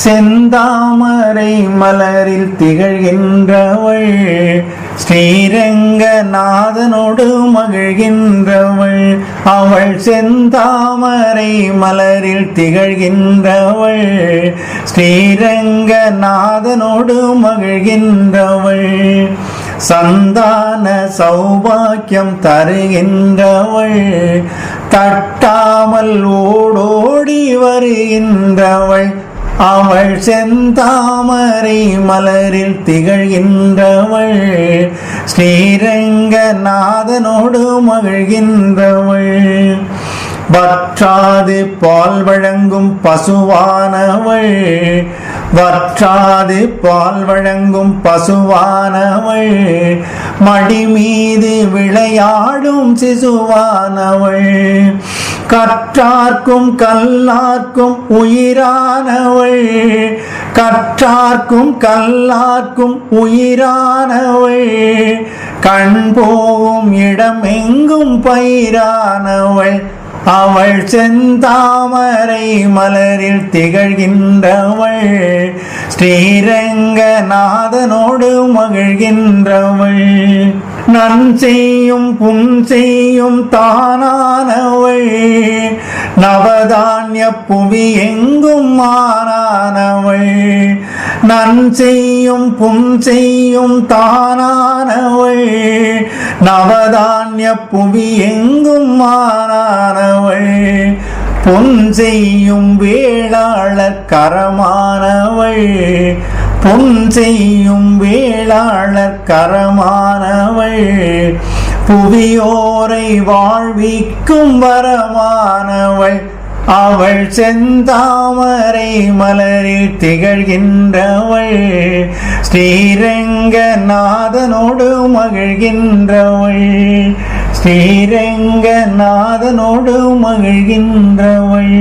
செந்தாமரை மலரில் திகழ்கின்றவள் ஸ்ரீரங்கநாதனோடு மகிழ்கின்றவள். அவள் செந்தாமரை மலரில் திகழ்கின்றவள் ஸ்ரீரங்கநாதனோடு மகிழ்கின்றவள். சந்தான சௌபாக்கியம் தருகின்றவள் தட்டாமல் ஓடோடி வருகின்றவள். அவள் செந்தாமரை மலரில் திகழ்கின்றவள் ஸ்ரீரங்கநாதனோடு மகிழ்கின்றவள். வற்றாது பால் வழங்கும் பசுவானவள் வற்றாது பால் வழங்கும் பசுவானவள். மடி மீது விளையாடும் சிசுவானவள். கற்றார்க்கும் கல்லார்க்கும் உயிரானவள். கற்றார்க்கும் கல்லார்க்கும் உயிரானவள். கண் போகும் இடமெங்கும் பயிரானவள். அவள் செந்தாமரை மலரில் திகழ்கின்றவள் ஸ்ரீரங்கநாதனோடு மகிழ்கின்றவள். நன் செய்யும் புன் செய்யும் தானானவள். நவதானிய புவி எங்கும் மானானவள். நன் செய்யும் புன் செய்யும் தானானவள். நவதானிய புவி எங்கும் மானானவள். பொன் செய்யும் வேளாளர் கரமானவள். பொன் செய்யும் வேளாளர் கரமானவள். புவியோரை வாழ்விக்கும் வரமானவள். அவள் செந்தாமரை மலரில் திகழ்கின்றவள் ஸ்ரீரங்கநாதனோடு மகிழ்கின்றவள். ஸ்ரீரங்கநாதனோடு மகிழ்கின்றவள்.